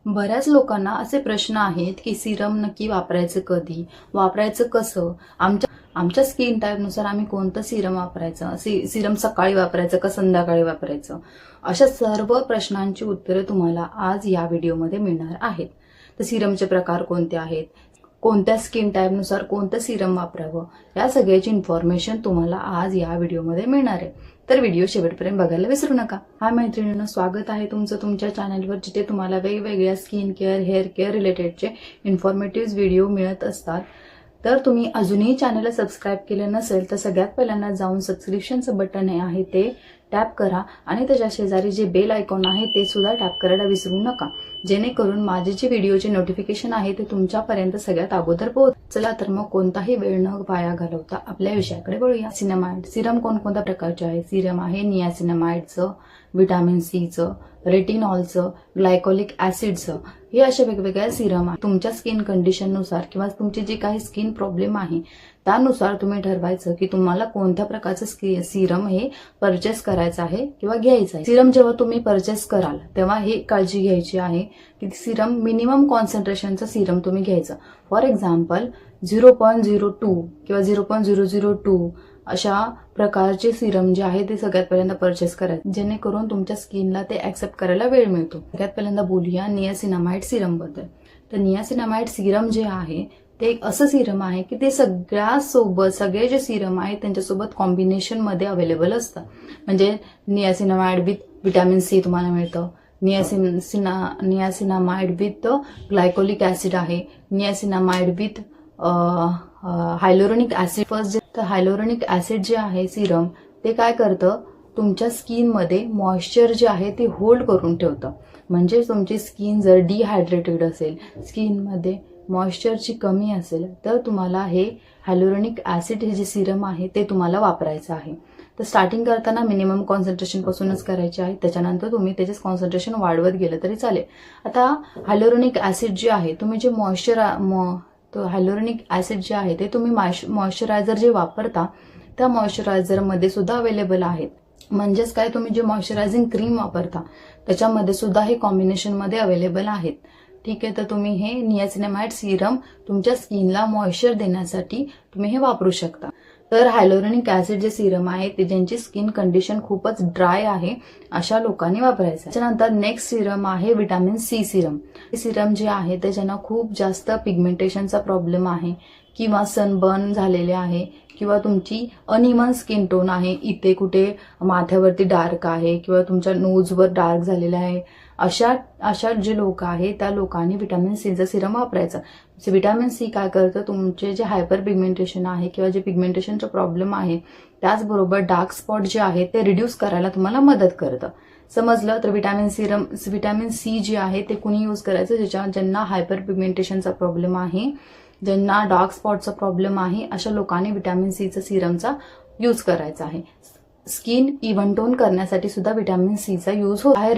बऱ्याच लोकांना असे प्रश्न आहेत की सिरम नक्की वापरायचं कधी, वापरायचं कसं, आमच्या स्किन टाईपनुसार आम्ही कोणतं सिरम वापरायचं, सिरम सकाळी वापरायचं का संध्याकाळी वापरायचं, अशा सर्व प्रश्नांची उत्तरे तुम्हाला आज या व्हिडिओमध्ये मिळणार आहेत. तर सिरमचे प्रकार कोणते आहेत, कोणत्या स्किन टाईपनुसार कोणतं सिरम वापरावं, या सगळ्याची इन्फॉर्मेशन तुम्हाला आज या व्हिडिओमध्ये मिळणार आहे. तर व्हिडिओ शेवटपर्यंत बघायला विसरू नका. हाय मैत्रिणींनो, स्वागत आहे तुमचं तुमच्या चॅनलवर, जिथे तुम्हाला वेगवेगळ्या स्किन केअर, हेअर केअर रिलेटेडचे इन्फॉर्मेटिव्ह व्हिडिओ मिळत असतात. तर तुम्ही अजूनही चॅनलला सबस्क्राईब केलं नसेल तर सगळ्यात पहिल्यांदा जाऊन सबस्क्रिप्शनचं बटन आहे ते टॅप करा आणि त्याच्या शेजारी जे बेल आयकॉन आहे ते सुद्धा टॅप करायला विसरू नका, जेणेकरून माझे जे व्हिडिओचे नोटिफिकेशन आहे ते तुमच्यापर्यंत सगळ्यात अगोदर पोहोच. चला तर मग कोणताही वेळ न वाया घालवता आपल्या विषयाकडे वळूया. सिनेमाइड सिरम कोणकोणत्या प्रकारचे आहे? सिरम आहे नियासिनामाइडचं, व्हिटॅमिन सीचं, रेटिनॉलचं, ग्लायकोलिक ऍसिडचं, हे असे वेगवेगळ्या सिरम आहे. तुमच्या स्किन कंडिशननुसार किंवा तुमची जी काही स्किन प्रॉब्लेम आहे त्यानुसार तुम्ही ठरवायचं की तुम्हाला कोणत्या प्रकारचं सिरम हे परचेस करायचं आहे किंवा घ्यायचं आहे. सिरम जेव्हा तुम्ही परचेस कराल तेव्हा ही काळजी घ्यायची आहे की सिरम मिनिमम कॉन्सन्ट्रेशनचं सिरम तुम्ही घ्यायचं. फॉर एक्झाम्पल 0.02 किंवा 0.002 अशा प्रकारचे सिरम जे आहे ते सगळ्यात पहिल्यांदा परचेस करायचे, जेणेकरून तुमच्या स्किनला ते ऍक्सेप्ट करायला वेळ मिळतो. सगळ्यात पहिल्यांदा बोलूया नियासिनामाइड सिरम बद्दल. तर नियासिनामाइड सिरम जे आहे ते एक असं सिरम आहे की ते सगळे जे सिरम आहेत त्यांच्यासोबत कॉम्बिनेशन मध्ये अवेलेबल असतं. म्हणजे नियासिनामाइड विथ व्हिटॅमिन सी तुम्हाला मिळतं, नियासिनामाइड विथ ग्लायकोलिक ऍसिड आहे, नियासिनामाइड विथ हायलोरोनिक ऍसिड. फर्स्ट तर हायलोरोनिक ऍसिड जे आहे सिरम ते काय करतं, तुमच्या स्किनमध्ये मॉइश्चर जे आहे ते होल्ड करून ठेवतं. म्हणजे तुमची स्किन जर डिहायड्रेटेड असेल, स्किनमध्ये मॉइश्चरची कमी असेल तर तुम्हाला हे हायलोरोनिक ऍसिड हे जे सिरम आहे ते तुम्हाला वापरायचं आहे. तर स्टार्टिंग करताना मिनिमम कॉन्सन्ट्रेशन पासूनच करायचे आहे, त्याच्यानंतर तुम्ही त्याचे कॉन्सन्ट्रेशन वाढवत गेलं तरी चालेल. आता हायलोरोनिक ऍसिड जे आहे, तुम्ही जे हायलोरोनिक ऍसिड जे आहे ते तुम्ही मॉइश्चरायझर जे वापरता त्या मॉइश्चरायझरमध्ये सुद्धा अवेलेबल आहेत. म्हणजेच काय, तुम्ही जे मॉइश्चरायझिंग क्रीम वापरता त्याच्यामध्ये सुद्धा हे कॉम्बिनेशनमध्ये अवेलेबल आहेत. ठीक आहे, तर तुम्ही हे नियासिनामाइड सिरम तुमच्या स्किनला मॉइश्चर देण्यासाठी तुम्ही हे वापरू शकता. तर हायलोरोनिक ऍसिड जे सिरम आहे ते ज्यांची स्किन कंडिशन खूपच ड्राय आहे अशा लोकांनी वापरायचं. त्याच्यानंतर नेक्स्ट सिरम आहे व्हिटॅमिन सी सिरम. हे सिरम जे आहे ते ज्यांना खूप जास्त पिगमेंटेशनचा प्रॉब्लेम आहे किंवा सनबर्न झालेले आहे किंवा तुमची अनइवन स्किन टोन आहे, इथे कुठे माथ्यावरती डार्क आहे किंवा तुमच्या नोजवर डार्क झालेला आहे, अशा जे लोक आहेत त्या लोकांनी व्हिटॅमिन सीचं सिरम वापरायचं. व्हिटॅमिन सी काय करतं, तुमचे जे हायपर पिगमेंटेशन आहे किंवा जे पिगमेंटेशनचा प्रॉब्लेम आहे त्याचबरोबर डार्क स्पॉट जे आहे ते रिड्यूस करायला तुम्हाला मदत करतं. समजलं? तर व्हिटॅमिन सी जे आहे ते कुणी यूज करायचं, ज्यांना हायपर पिगमेंटेशनचा प्रॉब्लेम आहे, ज्यांना डार्क स्पॉटचा प्रॉब्लेम आहे, अशा लोकांनी व्हिटॅमिन सीचा सिरमचा यूज करायचा आहे. स्किन इव्हन टोन करण्यासाठी सुद्धा व्हिटॅमिन सीचा यूज होत आहे.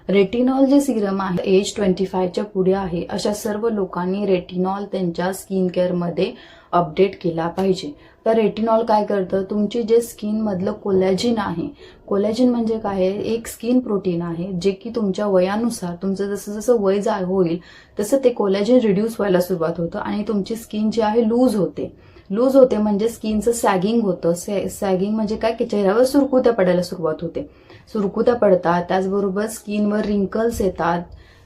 रेटिनॉल जे सिरम आहे एज 25च्या पुढे आहे अशा सर्व लोकांनी रेटिनॉल त्यांच्या स्किन केअरमध्ये अपडेट केला पाहिजे. तर रेटिनॉल काय करतं, तुमची जे स्किन मधलं कोलॅजिन आहे, कोलॅजिन म्हणजे काय, एक स्किन प्रोटीन आहे जे की तुमच्या वयानुसार तुमचं जसं जसं वय होईल तसं ते कोलॅजिन रिड्यूस व्हायला सुरुवात होतं आणि तुमची स्किन जी आहे लूज होते म्हणजे स्किनचं सॅगिंग होतं. सॅगिंग म्हणजे काय, की चेहऱ्यावर सुरकुत्या पडायला सुरुवात होते, सुरकुत्या पडतात, त्याचबरोबर स्किनवर रिंकल्स येतात,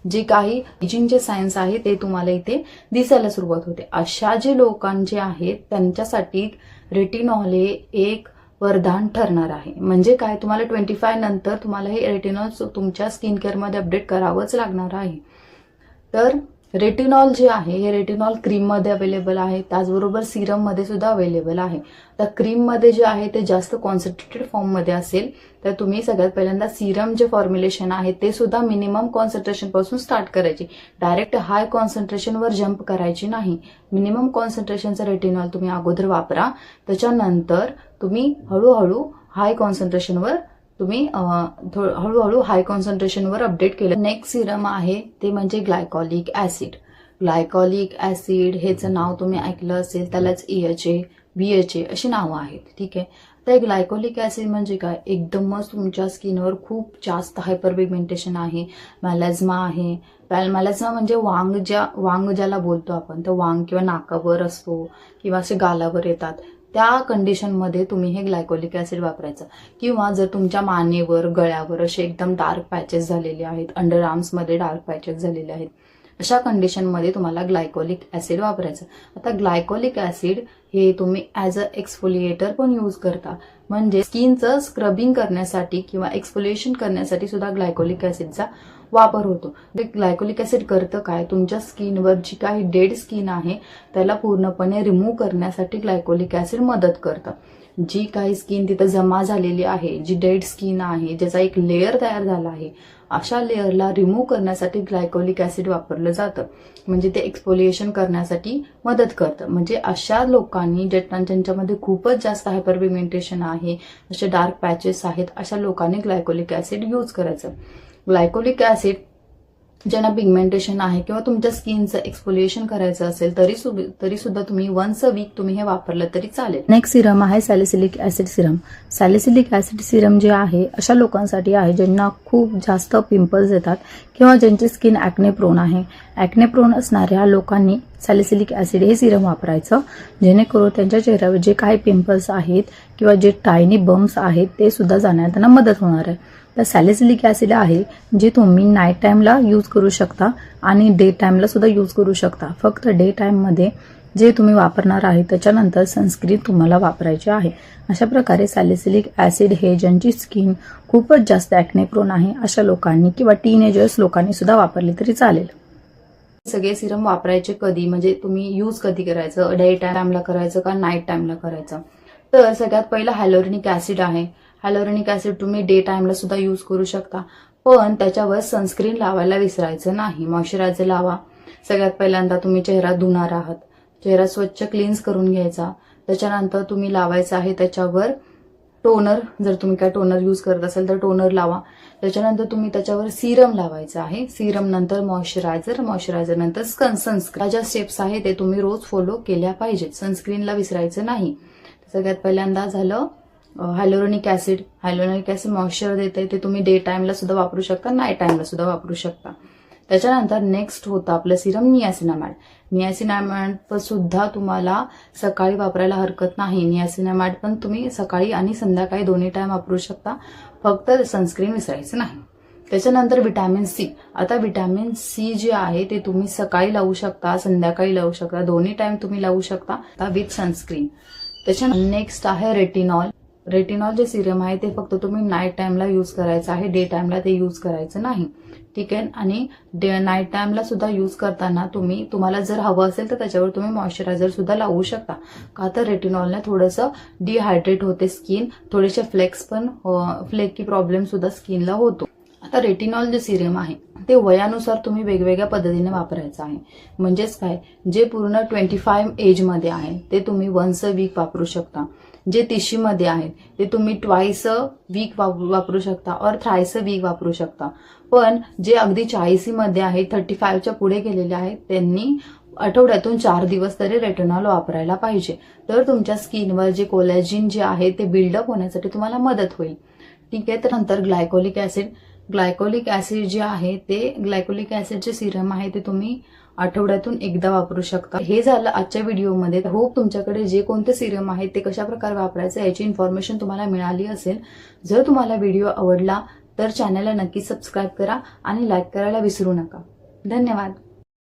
जे काही एजिंगचे सायन्स आहे ते तुम्हाला इथे दिसायला सुरुवात होते. अशा जे लोकांचे आहेत त्यांच्यासाठी रेटिनॉल हे एक वरदान ठरणार आहे. म्हणजे काय, तुम्हाला 25 नंतर तुम्हाला हे रेटिनॉल तुमच्या स्किन केअरमध्ये अपडेट करावंच लागणार आहे. तर रेटिनॉल जे आहे हे रेटिनॉल क्रीम मध्ये अवेलेबल आहे, त्याचबरोबर सिरम मध्ये सुद्धा अवेलेबल आहे. तर क्रीम मध्ये जे आहे ते जास्त कॉन्सन्ट्रेटेड फॉर्म मध्ये असेल तर तुम्ही सगळ्यात पहिल्यांदा सिरम जे फॉर्म्युलेशन आहे ते सुद्धा मिनिमम कॉन्सन्ट्रेशन पासून स्टार्ट करायची. डायरेक्ट हाय कॉन्सन्ट्रेशनवर जम्प करायची नाही. मिनिमम कॉन्सन्ट्रेशनचा रेटिनॉल तुम्ही अगोदर वापरा, त्याच्यानंतर तुम्ही हळूहळू हाय कॉन्सन्ट्रेशनवर हाय कॉन्सन्ट्रेशनवर अपडेट केलं. नेक्स्ट सिरम आहे ते म्हणजे ग्लायकोलिक ऍसिड. ग्लायकोलिक ऍसिड हेचं नाव तुम्ही ऐकलं असेल, त्यालाच EHA, VHA अशी नावं आहेत. ठीक आहे, तर ग्लायकोलिक ऍसिड म्हणजे काय, एकदमच तुमच्या स्किनवर खूप जास्त हायपर पिगमेंटेशन आहे, मॅलाझ्मा आहे. मॅलाझ्मा म्हणजे वांग ज्याला बोलतो आपण, तर वांग किंवा नाकावर असतो किंवा असे गालावर येतात, त्या कंडिशनमध्ये तुम्ही हे ग्लायकोलिक ऍसिड वापरायचं. किंवा जर तुमच्या मानेवर गळ्यावर असे एकदम डार्क पॅचेस झालेले आहेत, अंडर आर्म्समध्ये डार्क पॅचेस झालेले आहेत, अशा कंडिशनमध्ये तुम्हाला ग्लायकोलिक ऍसिड वापरायचं. आता ग्लायकोलिक ऍसिड हे तुम्ही ॲज अ एक्सफोलिएटर पण यूज करता, म्हणजे स्किनचं स्क्रबिंग करण्यासाठी किंवा एक्सफोलिएशन करण्यासाठी सुद्धा ग्लायकोलिक ऍसिडचा वापर होतो. ग्लायकोलिक ऍसिड करतं काय, तुमच्या स्किनवर जी काही डेड स्किन आहे त्याला पूर्णपणे रिमूव्ह करण्यासाठी ग्लायकोलिक ऍसिड मदत करतं. जी काही स्किन तिथं जमा झालेली आहे, जी डेड स्किन आहे, ज्याचा एक लेअर तयार झाला आहे, अशा लेअरला रिमूव्ह करण्यासाठी ग्लायकोलिक ऍसिड वापरलं जातं. म्हणजे ते एक्सफोलिएशन करण्यासाठी मदत करतं. म्हणजे अशा लोकांनी ज्यांच्यामध्ये खूपच जास्त हायपर पिगमेंटेशन आहे, असे डार्क पॅचेस आहेत, अशा लोकांनी ग्लायकोलिक ऍसिड यूज करायचं. ग्लायकोलिक ऍसिड ज्यांना पिगमेंटेशन आहे किंवा तुमच्या स्किनचं एक्सफोलिएशन करायचं असेल तरी सुद्धा तुम्ही वन्स अ वीक तुम्ही हे वापरलं तरी चालेल. नेक्स्ट सिरम आहे salicylic acid Serum. Salicylic acid Serum जे आहे अशा लोकांसाठी आहे ज्यांना खूप जास्त पिंपल्स येतात किंवा ज्यांची स्किन ऍक्ने प्रोन आहे. ऍक्ने प्रोन असणाऱ्या लोकांनी सॅलिसिलिक ऍसिड हे सिरम वापरायचं, जेणेकरून त्यांच्या चेहऱ्यावर जे काही पिंपल्स आहेत किंवा जे टायनी बम्स आहेत ते सुद्धा जाण्यात त्यांना मदत होणार आहे. तर सॅलिसिलिक ऍसिड आहे जे तुम्ही नाईट टाइमला यूज करू शकता आणि डे टाइमला सुद्धा यूज करू शकता. फक्त डे टाइममध्ये जे तुम्ही वापरणार आहे त्याच्यानंतर सनस्क्रीन तुम्हाला वापरायची आहे. अशा प्रकारे सॅलिसिलिक ऍसिड हे ज्यांची स्किन खूपच जास्त ऍक्ने प्रोन आहे अशा लोकांनी किंवा टीनेजर्स लोकांनी सुद्धा वापरले तरी चालेल. सगळे सिरम वापरायचे कधी, म्हणजे तुम्ही यूज कधी करायचं, डे टाइमला करायचं का नाईट टाइमला करायचं. तर सगळ्यात पहिला हायलोरॉनिक ऍसिड आहे. हायलोरॉनिक ऍसिड तुम्ही डे टाइमला सुद्धा यूज करू शकता, पण त्याच्यावर सनस्क्रीन लावायला विसरायचं नाही. मॉइश्चरायझर लावा. सगळ्यात पहिल्यांदा तुम्ही चेहरा धुणार आहात, चेहरा स्वच्छ क्लीन्स करून घ्यायचा. त्याच्यानंतर तुम्ही लावायचं आहे त्याच्यावर टोनर. जर तुम्ही काय टोनर यूज करत असेल तर टोनर लावा. त्याच्यानंतर तुम्ही त्याच्यावर सिरम लावायचं आहे. सिरम नंतर मॉइश्चरायझर नंतर सनस्क्रीन. ज्या स्टेप्स आहे ते तुम्ही रोज फॉलो केल्या पाहिजेत. सनस्क्रीनला विसरायचं नाही. सगळ्यात पहिल्यांदा झालं हायलोरॉनिक ऍसिड. हायलोरॉनिक ऍसिड मॉइश्चर देते, ते तुम्ही डे टाइमला सुद्धा वापरू शकता, नाईट टाइमला सुद्धा वापरू शकता. त्याच्यानंतर नेक्स्ट होतं आपलं सिरम नियासिनामाइड. नियासिनामाइड सुद्धा तुम्हाला सकाळी वापरायला हरकत नाही. नियासिनामाइड पण तुम्ही सकाळी आणि संध्याकाळी दोन्ही टाइम वापरू शकता, फक्त सनस्क्रीन विसरायचं नाही. त्याच्यानंतर व्हिटॅमिन सी. आता व्हिटॅमिन सी जे आहे ते तुम्ही सकाळी लावू शकता, संध्याकाळी लावू शकता, दोन्ही टाइम तुम्ही लावू शकता विथ सनस्क्रीन. त्याच्यानंतर नेक्स्ट आहे रेटिनॉल. रेटिनॉल जे सिरम आहे ते फक्त तुम्ही नाईट टाइमला यूज करायचं आहे, डे टाइमला ते यूज करायचं नाही. ठीक आहे. आणि नाईट टाइमला सुद्धा यूज करताना तुम्हाला जर हवं असेल तर त्याच्यावर तुम्ही मॉइश्चरायझर सुद्धा लावू शकता. का तर रेटिनॉलने थोडंसं डिहायड्रेट होते स्किन, थोडेसे फ्लेकी प्रॉब्लेम सुद्धा स्किनला होतो. आता रेटिनॉल जे सिरम आहे ते वयानुसार तुम्ही वेगवेगळ्या पद्धतीने वापरायचं आहे. म्हणजेच काय, जे पूर्ण 25 एजमध्ये आहे ते तुम्ही वन्स अ वीक वापरू शकता. जे 30 मध्ये आहेत ते तुम्ही ट्वाइस अ वीक वापरू शकता और थ्राइस अ वीक वापरू शकता. पण जे अगदी 40 मध्ये आहेत, 35च्या पुढे गेलेले आहेत, त्यांनी आठवड्यातून 4 दिवस तरी रेटिनॉल वापरायला पाहिजे. तर तुमच्या स्किनवर जे कोलॅजिन जे आहे ते बिल्डअप होण्यासाठी तुम्हाला मदत होईल. ठीक आहे. तर नंतर ग्लायकोलिक ऍसिड. ग्लायकोलिक ऍसिड जे आहे ते ग्लायकोलिक ऍसिडचे सिरम आहे ते तुम्ही आठवड्यातून एकदा वापरू शकता. हे झालं आजच्या व्हिडिओमध्ये. होप तुमच्याकडे जे कोणते सिरम आहेत ते कशा प्रकारे वापरायचं याची इन्फॉर्मेशन तुम्हाला मिळाली असेल. जर तुम्हाला व्हिडिओ आवडला तर चॅनलला नक्की सबस्क्राईब करा आणि लाईक करायला विसरू नका. धन्यवाद.